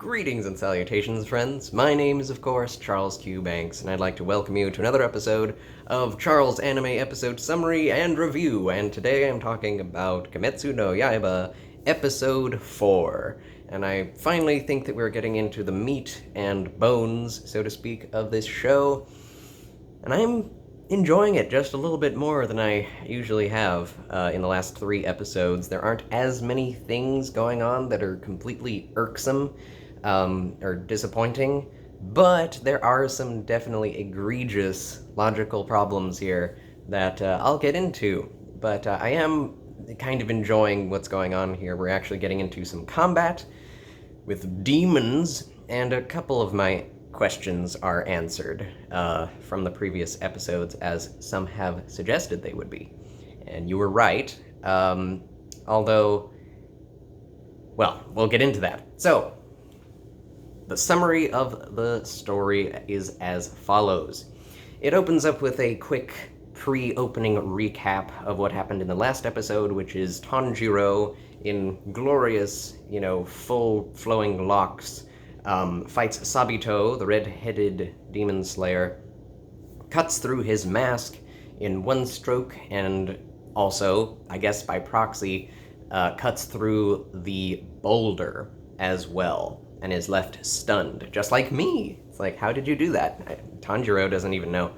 Greetings and salutations, friends. My name is, of course, Charles Q. Banks, and I'd like to welcome you to another episode of Charles' Anime Episode Summary and Review, and today I'm talking about Kimetsu no Yaiba, Episode 4. And I finally think that we're getting into the meat and bones, so to speak, of this show, and I'm enjoying it just a little bit more than I usually have in the last 3 episodes. There aren't as many things going on that are completely irksome or disappointing, but there are some definitely egregious logical problems here that I'll get into. But I am kind of enjoying what's going on here. We're actually getting into some combat with demons, and a couple of my questions are answered from the previous episodes, as some have suggested they would be. And you were right, although, well, we'll get into that. So, the summary of the story is as follows. It opens up with a quick pre-opening recap of what happened in the last episode, which is Tanjiro, in glorious, full flowing locks, fights Sabito, the red-headed demon slayer, cuts through his mask in one stroke, and also, I guess by proxy, cuts through the boulder as well, and is left stunned, just like me. It's like, how did you do that? Tanjiro doesn't even know.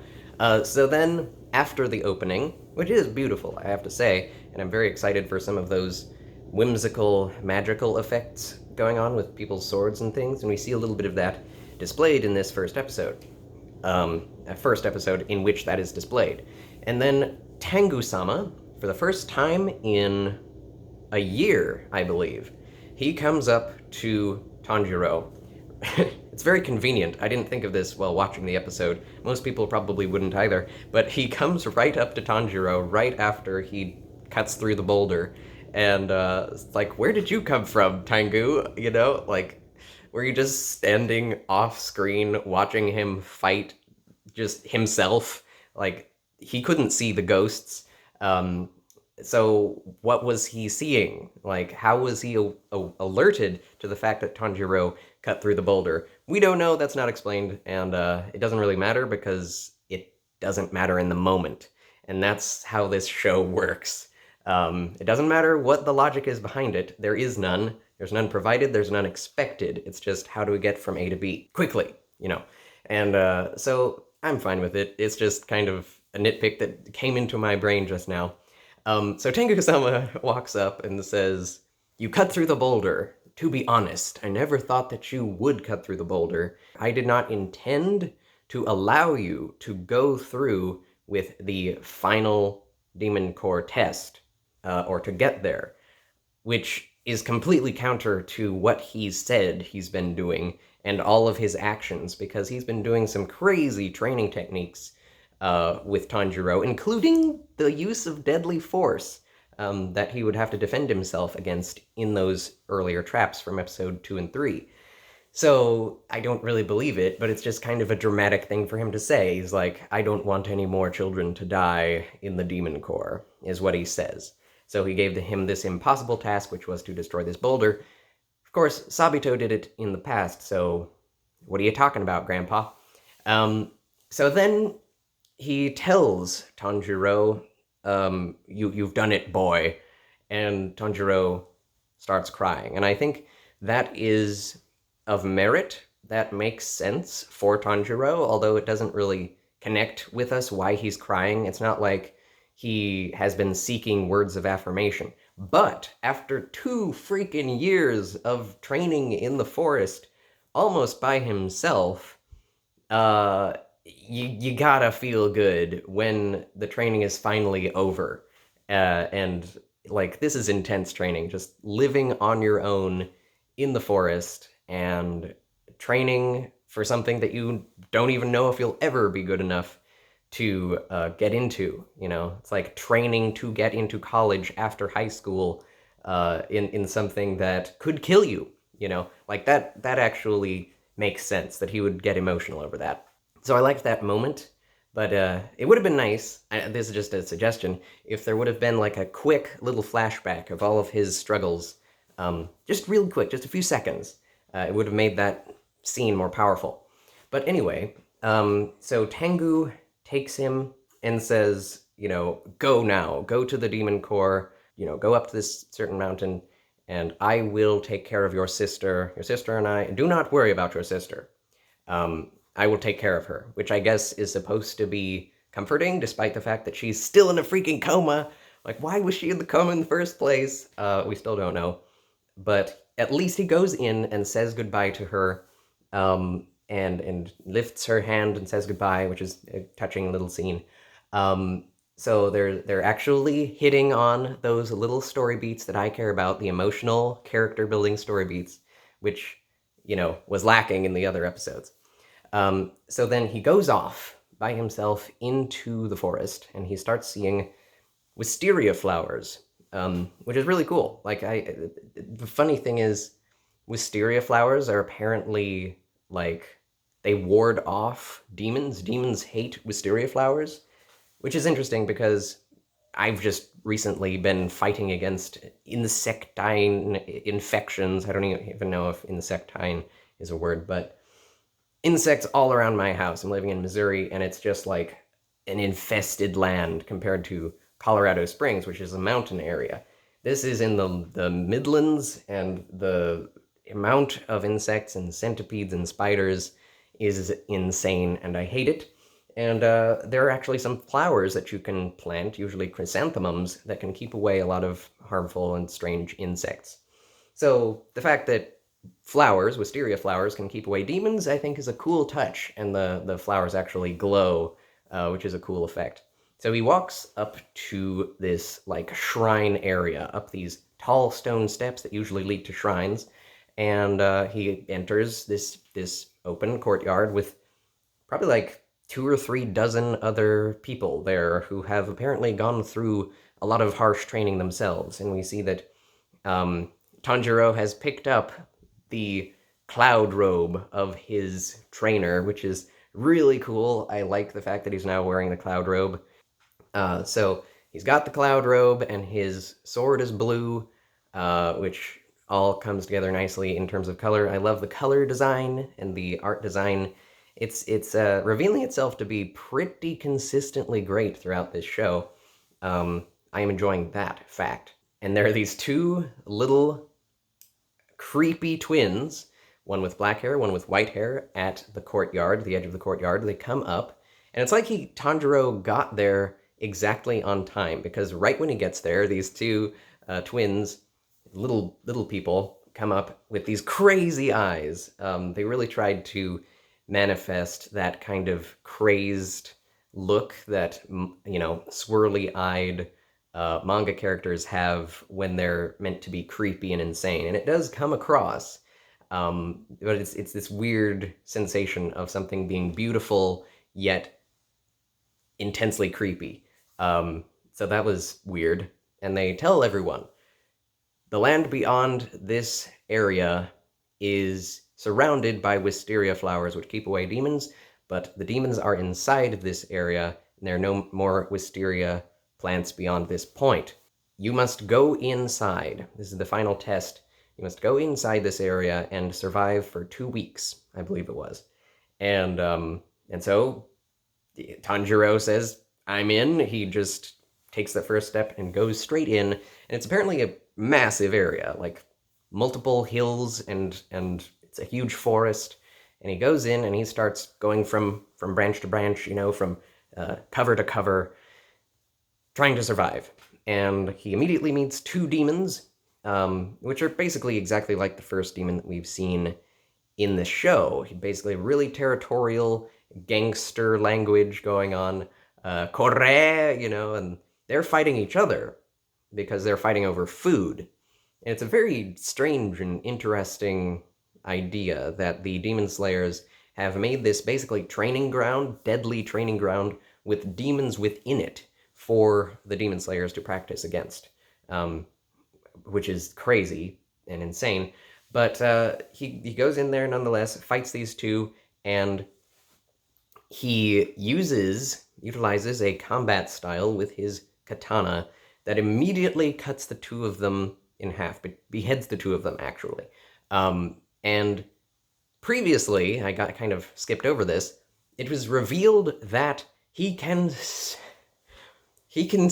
So then, after the opening, which is beautiful, I have to say, and I'm very excited for some of those whimsical, magical effects going on with people's swords and things, and we see a little bit of that displayed in this first episode. A first episode in which that is displayed. And then Tengu-sama, for the first time in a year, I believe, he comes up to Tanjiro. It's very convenient. I didn't think of this while watching the episode. Most people probably wouldn't either. But he comes right up to Tanjiro right after he cuts through the boulder. And it's like, where did you come from, Tengu? Were you just standing off screen watching him fight just himself? Like, he couldn't see the ghosts. So what was he seeing? Like, how was he alerted to the fact that Tanjiro cut through the boulder? We don't know, that's not explained, and it doesn't really matter because it doesn't matter in the moment. And that's how this show works. It doesn't matter what the logic is behind it. There is none. There's none provided, there's none expected. It's just, how do we get from A to B? Quickly, And so I'm fine with it. It's just kind of a nitpick that came into my brain just now. So Tengu-sama walks up and says, "You cut through the boulder. To be honest, I never thought that you would cut through the boulder. I did not intend to allow you to go through with the final Demon Core test, or to get there, which is completely counter to what he said he's been doing and all of his actions, because he's been doing some crazy training techniques with Tanjiro, including the use of deadly force that he would have to defend himself against in those earlier traps from episode 2 and 3. So I don't really believe it, but it's just kind of a dramatic thing for him to say. He's like, I don't want any more children to die in the Demon Core, is what he says. So he gave him this impossible task, which was to destroy this boulder. Of course, Sabito did it in the past, so what are you talking about, Grandpa? So then he tells Tanjiro, you've done it, boy. And Tanjiro starts crying. And I think that is of merit. That makes sense for Tanjiro, although it doesn't really connect with us why he's crying. It's not like he has been seeking words of affirmation. But after 2 freaking years of training in the forest, almost by himself, you gotta feel good when the training is finally over. And, this is intense training, just living on your own in the forest and training for something that you don't even know if you'll ever be good enough to get into, It's like training to get into college after high school in something that could kill you, That actually makes sense, that he would get emotional over that. So I liked that moment, but it would have been nice, this is just a suggestion, if there would have been a quick little flashback of all of his struggles, just real quick, just a few seconds, It would have made that scene more powerful. But anyway, so Tengu takes him and says, go now, go to the demon core, go up to this certain mountain, and I will take care of your sister. Your sister and I, do not worry about your sister. I will take care of her, which I guess is supposed to be comforting, despite the fact that she's still in a freaking coma. Like, why was she in the coma in the first place? We still don't know. But at least he goes in and says goodbye to her, and lifts her hand and says goodbye, which is a touching little scene. Um, so they're actually hitting on those little story beats that I care about, the emotional character building story beats, which was lacking in the other episodes. So then he goes off by himself into the forest, and he starts seeing wisteria flowers, which is really cool. Like, the funny thing is, wisteria flowers are apparently like they ward off demons. Demons hate wisteria flowers, which is interesting because I've just recently been fighting against insectine infections. I don't even know if insectine is a word, but insects all around my house. I'm living in Missouri, and it's just like an infested land compared to Colorado Springs, which is a mountain area. This is in the Midlands, and the amount of insects and centipedes and spiders is insane, and I hate it. And there are actually some flowers that you can plant, usually chrysanthemums, that can keep away a lot of harmful and strange insects. So the fact that flowers, wisteria flowers, can keep away demons, I think is a cool touch, and the flowers actually glow, which is a cool effect. So he walks up to this like shrine area, up these tall stone steps that usually lead to shrines, and he enters this open courtyard with probably like 2 or 3 dozen other people there who have apparently gone through a lot of harsh training themselves, and we see that Tanjiro has picked up the cloud robe of his trainer, which is really cool. I like the fact that he's now wearing the cloud robe. So he's got the cloud robe, and his sword is blue, which all comes together nicely in terms of color. I love the color design and the art design. It's revealing itself to be pretty consistently great throughout this show. I am enjoying that fact. And there are these 2 little creepy twins, one with black hair, one with white hair, at the courtyard, the edge of the courtyard. They come up, and it's like Tanjiro got there exactly on time, because right when he gets there, these 2 twins, little people, come up with these crazy eyes. They really tried to manifest that kind of crazed look that swirly-eyed manga characters have when they're meant to be creepy and insane, and it does come across. But it's this weird sensation of something being beautiful yet intensely creepy. So that was weird, and they tell everyone the land beyond this area is surrounded by wisteria flowers, which keep away demons, but the demons are inside this area, and there are no more wisteria plants beyond this point. You must go inside. This is the final test. You must go inside this area and survive for 2 weeks, I believe it was. And so Tanjiro says, I'm in. He just takes the first step and goes straight in. And it's apparently a massive area, like multiple hills, and it's a huge forest. And he goes in and he starts going from branch to branch, from cover to cover, trying to survive. And he immediately meets 2 demons, which are basically exactly like the first demon that we've seen in the show. Basically really territorial gangster language going on, corre, and they're fighting each other because they're fighting over food. And it's a very strange and interesting idea that the Demon Slayers have made this basically training ground, deadly training ground, with demons within it for the Demon Slayers to practice against, which is crazy and insane. But he goes in there nonetheless, fights these 2, and he utilizes a combat style with his katana that immediately cuts the 2 of them in half, but beheads the 2 of them, actually. And And previously, I got kind of skipped over this, it was revealed that he can he can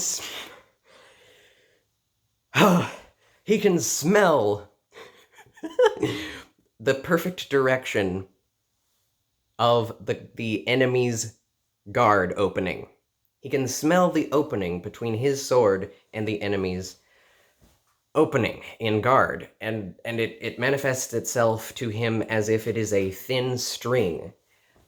smell the perfect direction of the enemy's guard opening. He can smell the opening between his sword and the enemy's opening in guard, and it manifests itself to him as if it is a thin string.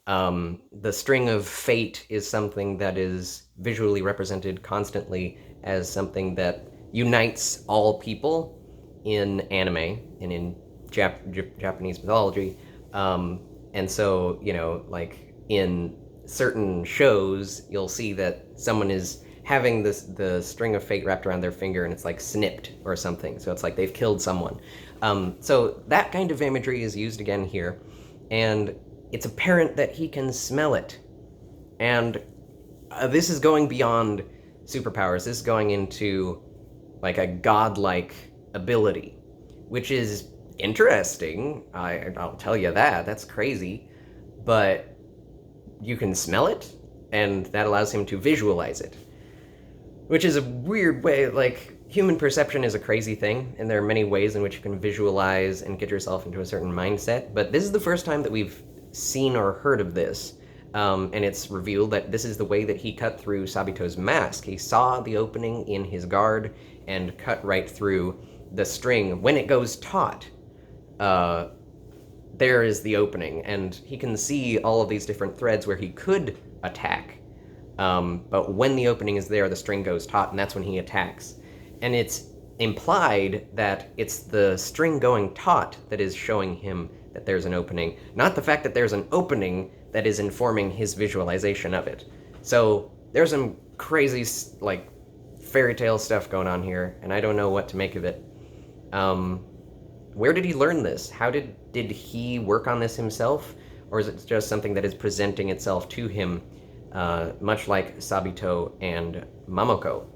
The string of fate is something that is visually represented constantly as something that unites all people in anime and in Japanese mythology. And so, like in certain shows, you'll see that someone is having the string of fate wrapped around their finger and it's like snipped or something. So it's like they've killed someone. So that kind of imagery is used again here. And it's apparent that he can smell it. And this is going beyond superpowers. This is going into like a godlike ability, which is interesting. I'll tell you that. That's crazy. But you can smell it, and that allows him to visualize it. Which is a weird way, like, human perception is a crazy thing, and there are many ways in which you can visualize and get yourself into a certain mindset, but this is the first time that we've seen or heard of this. And it's revealed that this is the way that he cut through Sabito's mask. He saw the opening in his guard and cut right through the string. When it goes taut, there is the opening, and he can see all of these different threads where he could attack. But when the opening is there, the string goes taut, and that's when he attacks. And it's implied that it's the string going taut that is showing him that there's an opening, not the fact that there's an opening that is informing his visualization of it. So there's some crazy, like, fairy tale stuff going on here, and I don't know what to make of it. Where did he learn this? How did he work on this himself? Or is it just something that is presenting itself to him, much like Sabito and Momoko?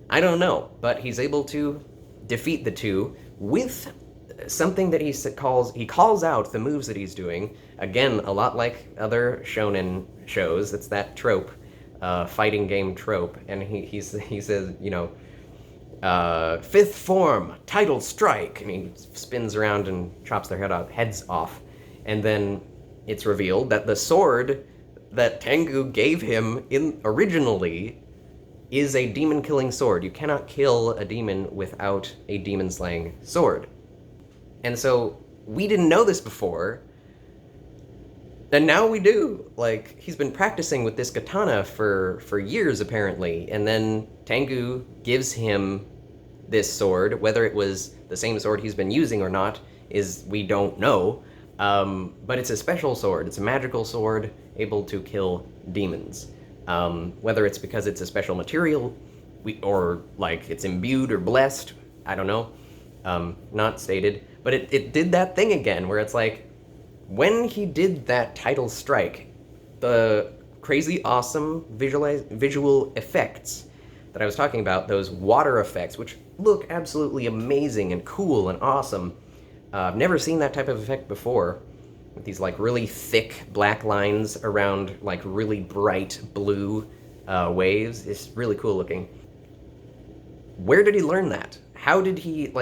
I don't know, but he's able to defeat the two with something that he calls out the moves that he's doing. Again, a lot like other shonen shows. It's that trope, fighting game trope. And he says, fifth form, title strike, and he spins around and chops their heads off. And then it's revealed that the sword that Tengu gave him originally is a demon-killing sword. You cannot kill a demon without a demon-slaying sword. And so, we didn't know this before, and now we do. Like, he's been practicing with this katana for years, apparently, and then Tengu gives him this sword. Whether it was the same sword he's been using or not we don't know, but it's a special sword. It's a magical sword, able to kill demons. Whether it's because it's a special material, or like it's imbued or blessed, I don't know, not stated, but it did that thing again, where it's like, when he did that title strike, the crazy awesome visual effects that I was talking about, those water effects, which look absolutely amazing and cool and awesome. I've never seen that type of effect before, with these like really thick black lines around like really bright blue waves. It's really cool looking. Where did he learn that? How did he,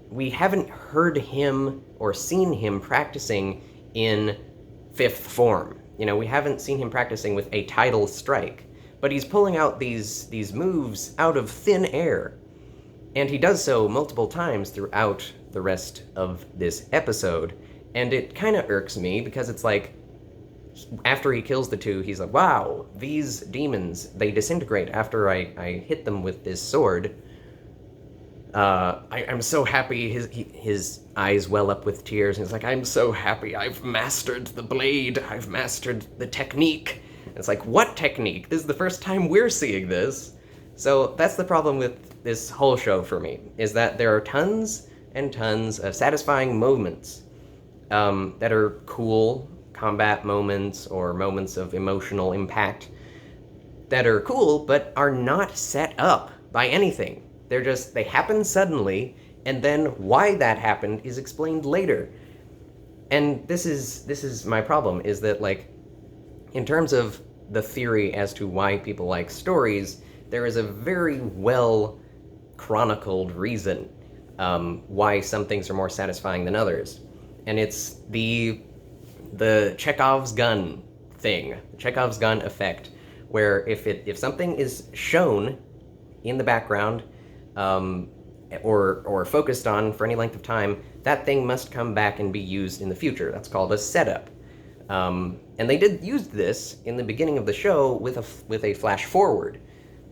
we haven't heard him or seen him practicing in fifth form. We haven't seen him practicing with a title strike, but he's pulling out these moves out of thin air. And he does so multiple times throughout the rest of this episode. And it kind of irks me, because it's like, after he kills the two, he's like, wow, these demons, they disintegrate after I hit them with this sword. I'm so happy. His eyes well up with tears, and he's like, I'm so happy. I've mastered the blade. I've mastered the technique. And it's like, what technique? This is the first time we're seeing this. So that's the problem with this whole show for me, is that there are tons and tons of satisfying moments that are cool combat moments or moments of emotional impact that are cool, but are not set up by anything. They happen suddenly, and then why that happened is explained later. And this is my problem, is that, like, in terms of the theory as to why people like stories, there is a very well chronicled reason why some things are more satisfying than others, and it's the Chekhov's gun thing, the Chekhov's gun effect, where if something is shown in the background, um, or focused on for any length of time, that thing must come back and be used in the future. That's called a setup. And they did use this in the beginning of the show with a flash forward,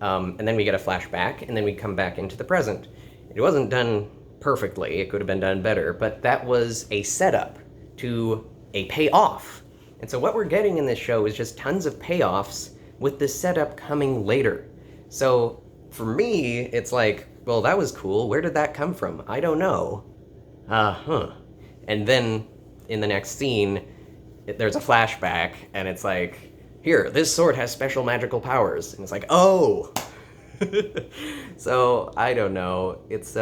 and then we get a flashback, and then we come back into the present. It wasn't done perfectly; it could have been done better, but that was a setup to a payoff. And so what we're getting in this show is just tons of payoffs with the setup coming later. So for me, it's like, well, that was cool. Where did that come from? I don't know. Huh. And then in the next scene, there's a flashback, and it's like, here, this sword has special magical powers. And it's like, oh! So, I don't know. It's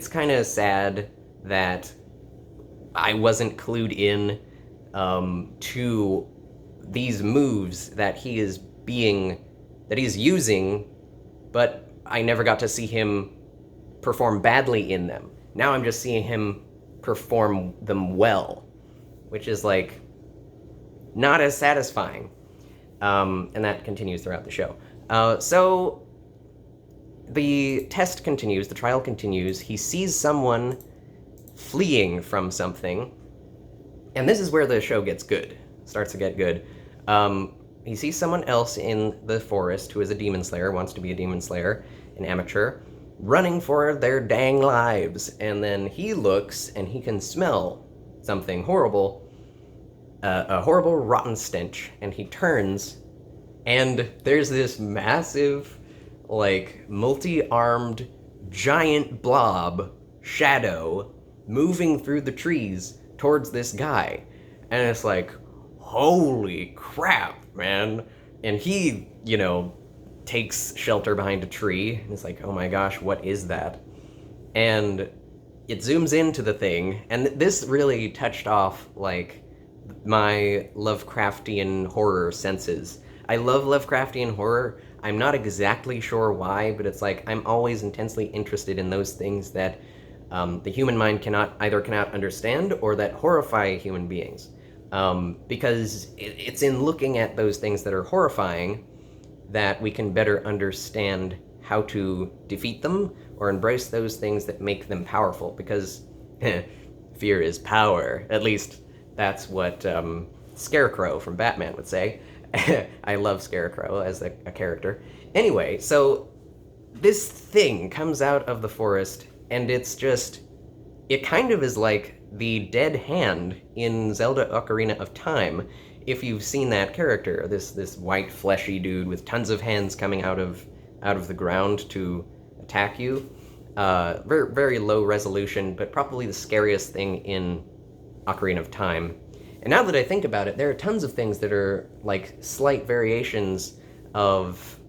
kind of sad that I wasn't clued in to these moves that he's using, but I never got to see him perform badly in them. Now I'm just seeing him perform them well, which is, like, not as satisfying. And that continues throughout the show. So the test continues, the trial continues. He sees someone fleeing from something, and this is where the show gets good, starts to get good. He sees someone else in the forest who is a demon slayer, wants to be a demon slayer, an amateur, running for their dang lives, and then he looks and he can smell something horrible, a horrible rotten stench, and he turns, and there's this massive, like, multi-armed giant blob shadow moving through the trees towards this guy, and it's like, holy crap, man. And he, takes shelter behind a tree, and it's like, oh my gosh, what is that? And it zooms into the thing, and this really touched off, like, my Lovecraftian horror senses. I love Lovecraftian horror. I'm not exactly sure why, but it's like I'm always intensely interested in those things that the human mind cannot understand, or that horrify human beings. Because it's in looking at those things that are horrifying that we can better understand how to defeat them or embrace those things that make them powerful. Because fear is power. At least that's what Scarecrow from Batman would say. I love Scarecrow as a character. Anyway, so this thing comes out of the forest, and it kind of is like the dead hand in Zelda Ocarina of Time. If you've seen that character, this white fleshy dude with tons of hands coming out of the ground to attack you. Very, very low resolution, but probably the scariest thing in Ocarina of Time. And now that I think about it, there are tons of things that are like slight variations of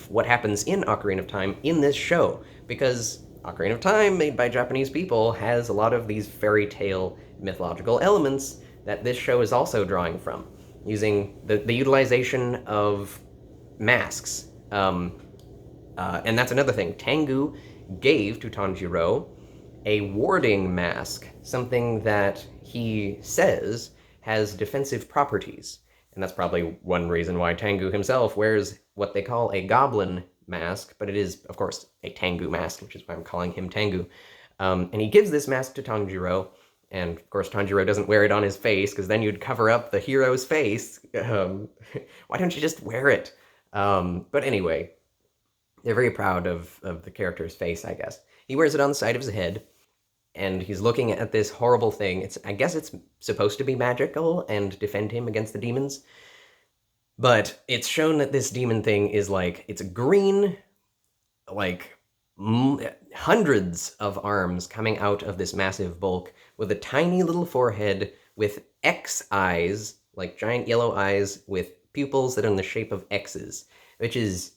what happens in Ocarina of Time in this show, because Ocarina of Time, made by Japanese people, has a lot of these fairy tale mythological elements that this show is also drawing from, using the utilization of masks. And that's another thing. Tengu gave to Tanjiro a warding mask, something that he says has defensive properties. And that's probably one reason why Tengu himself wears what they call a goblin mask, but it is, of course, a Tengu mask, which is why I'm calling him Tengu. And he gives this mask to Tanjiro, and of course Tanjiro doesn't wear it on his face, because then you'd cover up the hero's face. Why don't you just wear it? But anyway, they're very proud of the character's face, I guess. He wears it on the side of his head, and he's looking at this horrible thing. I guess it's supposed to be magical and defend him against the demons. But it's shown that this demon thing is like, it's green, like hundreds of arms coming out of this massive bulk with a tiny little forehead with X eyes, like giant yellow eyes with pupils that are in the shape of X's, which is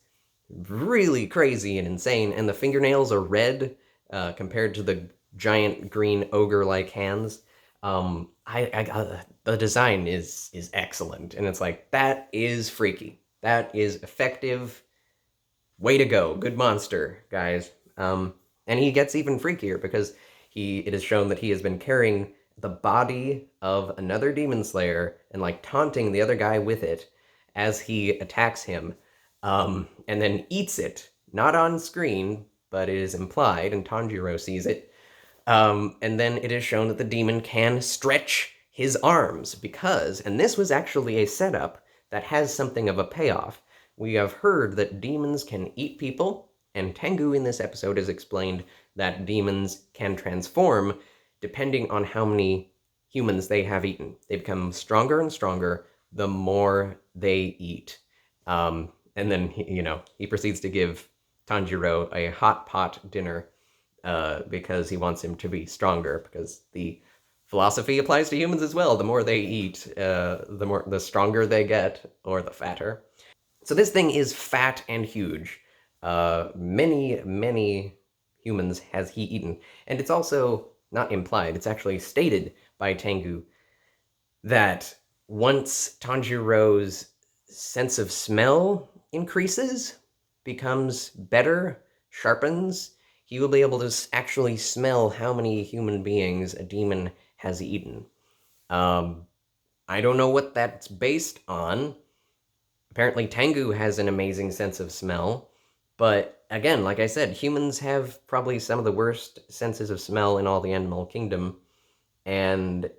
really crazy and insane. And the fingernails are red compared to the giant green ogre-like hands. The design is excellent, and it's like that is freaky. That is effective. Way to go, good monster, guys. And he gets even freakier because it is shown that he has been carrying the body of another demon slayer and like taunting the other guy with it as he attacks him, and then eats it. Not on screen, but it is implied, and Tanjiro sees it. And then it is shown that the demon can stretch his arms because, and this was actually a setup that has something of a payoff. We have heard that demons can eat people, and Tengu in this episode has explained that demons can transform depending on how many humans they have eaten. They become stronger and stronger the more they eat. And then, he proceeds to give Tanjiro a hot pot dinner because he wants him to be stronger, because the philosophy applies to humans as well. The more they eat, the stronger they get, or the fatter. So this thing is fat and huge. Many humans has he eaten. And it's also not implied, it's actually stated by Tengu that once Tanjiro's sense of smell increases, becomes better, sharpens, he will be able to actually smell how many human beings a demon has eaten. I don't know what that's based on. Apparently, Tengu has an amazing sense of smell, but again, like I said, humans have probably some of the worst senses of smell in all the animal kingdom, and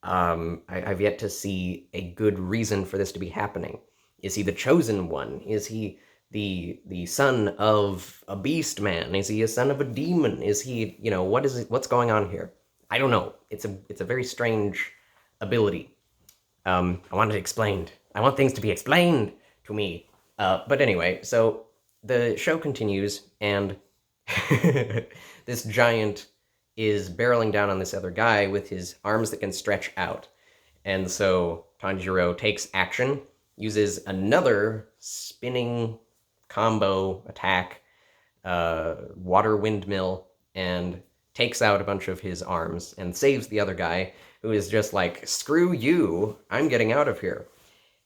I've yet to see a good reason for this to be happening. Is he the chosen one? Is he the son of a beast man? Is he a son of a demon? Is he, what's going on here? I don't know. It's a very strange ability. I want it explained. I want things to be explained to me. But anyway, so the show continues, and this giant is barreling down on this other guy with his arms that can stretch out. And so Tanjiro takes action, uses another spinning combo attack, water windmill, and takes out a bunch of his arms and saves the other guy, who is just like, screw you, I'm getting out of here.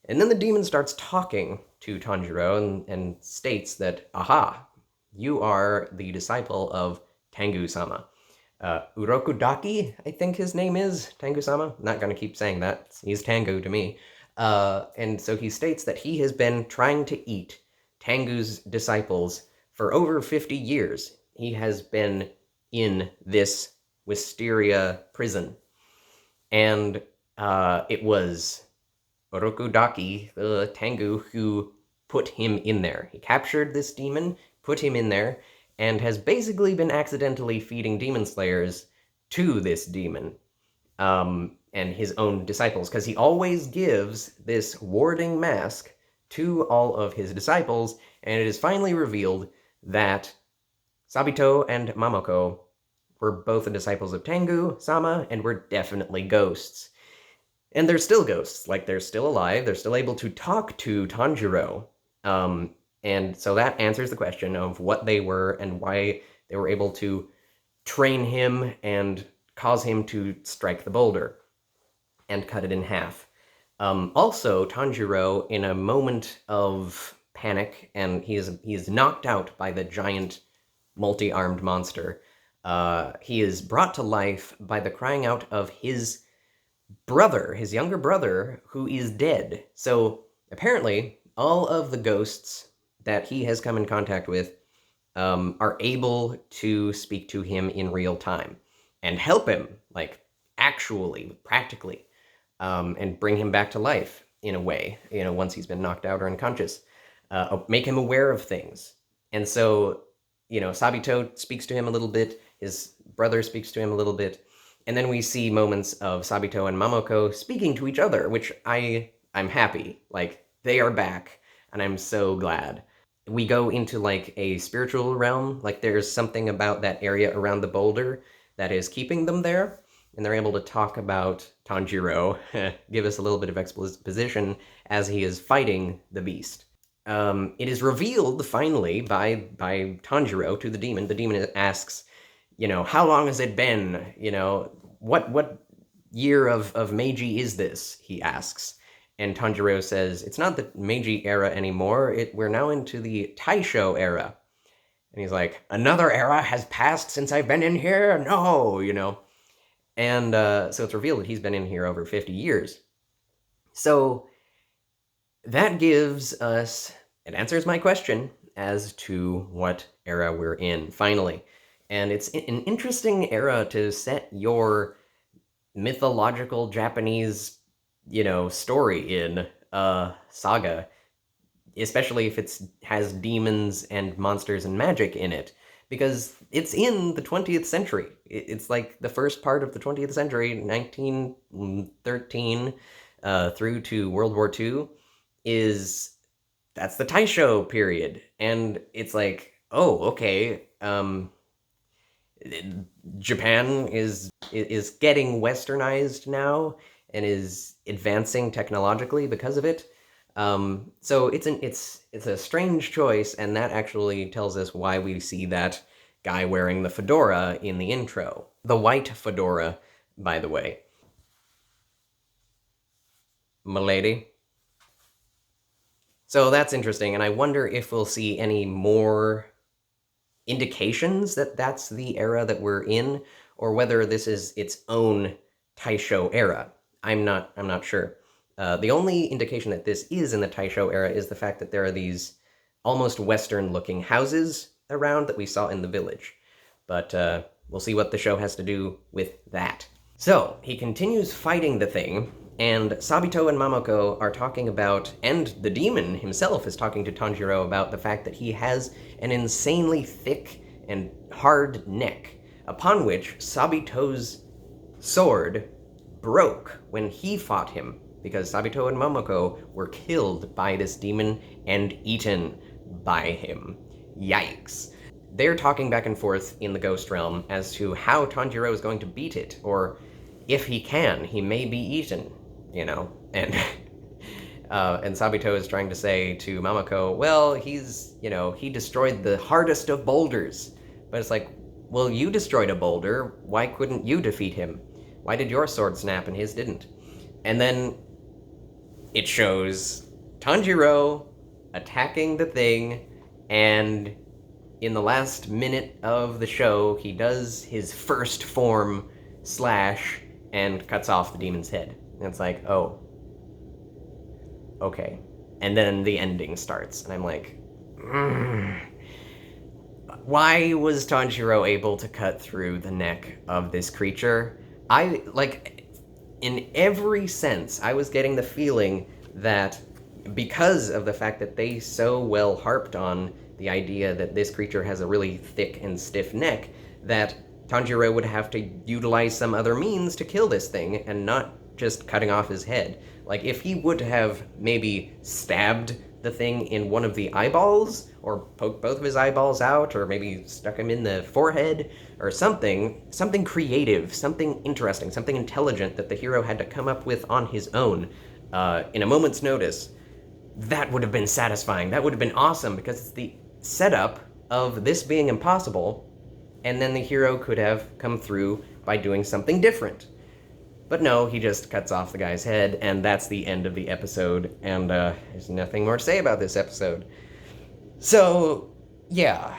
And then the demon starts talking to Tanjiro and states that, aha, you are the disciple of Tengu-sama. Urokudaki, I think his name is, Tengu-sama. Not gonna keep saying that, he's Tengu to me. And so he states that he has been trying to eat Tengu's disciples for over 50 years. He has been in this Wisteria prison. And it was Urokudaki, the Tengu, who put him in there. He captured this demon, put him in there, and has basically been accidentally feeding demon slayers to this demon and his own disciples, because he always gives this warding mask to all of his disciples, and it is finally revealed that Sabito and Mamoko were both the disciples of Tengu-sama and were definitely ghosts. And they're still ghosts, like they're still alive, they're still able to talk to Tanjiro. And so that answers the question of what they were and why they were able to train him and cause him to strike the boulder and cut it in half. Also, Tanjiro, in a moment of panic, and he is knocked out by the giant multi-armed monster, he is brought to life by the crying out of his brother, his younger brother, who is dead. So apparently, all of the ghosts that he has come in contact with are able to speak to him in real time and help him, like, actually, practically, and bring him back to life in a way, once he's been knocked out or unconscious, make him aware of things. And so, Sabito speaks to him a little bit, his brother speaks to him a little bit, and then we see moments of Sabito and Mamoko speaking to each other, which I'm happy. Like, they are back, and I'm so glad. We go into, like, a spiritual realm. Like, there's something about that area around the boulder that is keeping them there, and they're able to talk about Tanjiro, give us a little bit of exposition as he is fighting the beast. It is revealed, finally, by Tanjiro to the demon. The demon asks, how long has it been? What year of Meiji is this, he asks. And Tanjiro says, it's not the Meiji era anymore, we're now into the Taisho era. And he's like, another era has passed since I've been in here? No, And so it's revealed that he's been in here over 50 years. So that gives us, it answers my question as to what era we're in, finally. And it's an interesting era to set your mythological Japanese, story in saga, especially if it has demons and monsters and magic in it, because it's in the 20th century. It's like the first part of the 20th century, 1913 through to World War II, that's the Taisho period. And it's like, oh, okay, Japan is getting westernized now and is advancing technologically because of it. So it's a strange choice, and that actually tells us why we see that guy wearing the fedora in the intro. The white fedora, by the way. Milady. So that's interesting, and I wonder if we'll see any more indications that that's the era that we're in, or whether this is its own Taisho era. I'm not sure. The only indication that this is in the Taisho era is the fact that there are these almost Western-looking houses around that we saw in the village. But we'll see what the show has to do with that. So, he continues fighting the thing, and Sabito and Mamoko are talking about, and the demon himself is talking to Tanjiro about the fact that he has an insanely thick and hard neck, upon which Sabito's sword broke when he fought him, because Sabito and Momoko were killed by this demon and eaten by him. Yikes. They're talking back and forth in the Ghost Realm as to how Tanjiro is going to beat it, or if he can, he may be eaten, and and Sabito is trying to say to Mamoko, well, he destroyed the hardest of boulders. But it's like, well, you destroyed a boulder, why couldn't you defeat him? Why did your sword snap and his didn't? And then it shows Tanjiro attacking the thing, and in the last minute of the show, he does his first form slash and cuts off the demon's head. And it's like, oh, okay. And then the ending starts, and I'm like, why was Tanjiro able to cut through the neck of this creature? In every sense, I was getting the feeling that because of the fact that they so well harped on the idea that this creature has a really thick and stiff neck, that Tanjiro would have to utilize some other means to kill this thing, and not just cutting off his head. Like, if he would have maybe stabbed the thing in one of the eyeballs, or poked both of his eyeballs out, or maybe stuck him in the forehead, or something creative, something interesting, something intelligent that the hero had to come up with on his own, in a moment's notice, that would have been satisfying. That would have been awesome, because it's the setup of this being impossible, and then the hero could have come through by doing something different. But no, he just cuts off the guy's head, and that's the end of the episode, and there's nothing more to say about this episode. So, yeah,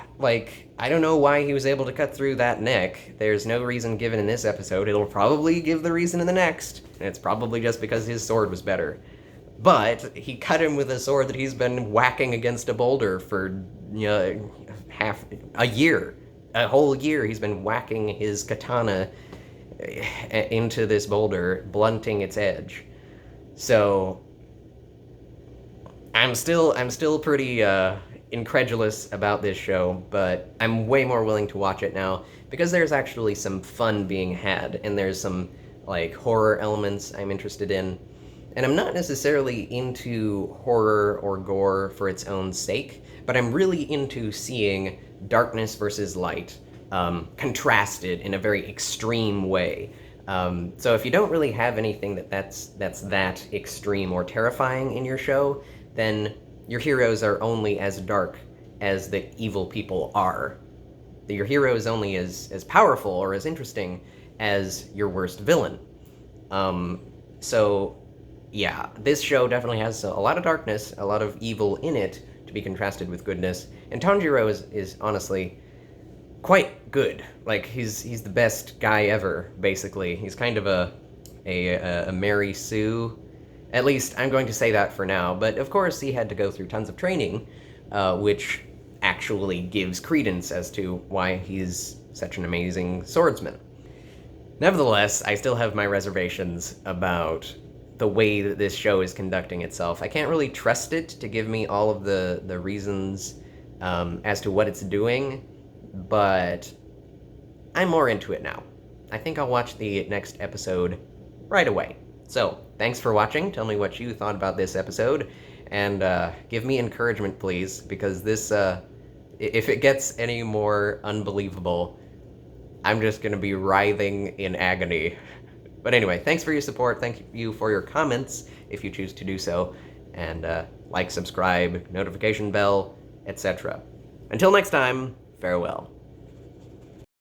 I don't know why he was able to cut through that neck. There's no reason given in this episode. It'll probably give the reason in the next, and it's probably just because his sword was better. But he cut him with a sword that he's been whacking against a boulder for half a year. A whole year he's been whacking his katana into this boulder, blunting its edge. So I'm still pretty incredulous about this show, but I'm way more willing to watch it now because there's actually some fun being had, and there's some horror elements I'm interested in. And I'm not necessarily into horror or gore for its own sake, but I'm really into seeing darkness versus light contrasted in a very extreme way. So if you don't really have anything that's that extreme or terrifying in your show, then your heroes are only as dark as the evil people are. Your hero is only as powerful or as interesting as your worst villain. So, yeah, this show definitely has a lot of darkness, a lot of evil in it, to be contrasted with goodness. And Tanjiro is honestly quite good. Like he's the best guy ever. Basically, he's kind of a Mary Sue. At least I'm going to say that for now. But of course, he had to go through tons of training, which actually gives credence as to why he's such an amazing swordsman. Nevertheless, I still have my reservations about the way that this show is conducting itself. I can't really trust it to give me all of the reasons as to what it's doing, but I'm more into it now. I think I'll watch the next episode right away. So, thanks for watching. Tell me what you thought about this episode, and give me encouragement, please, because this, if it gets any more unbelievable, I'm just gonna be writhing in agony. But anyway, thanks for your support. Thank you for your comments, if you choose to do so. And like, subscribe, notification bell, etc. Until next time, farewell.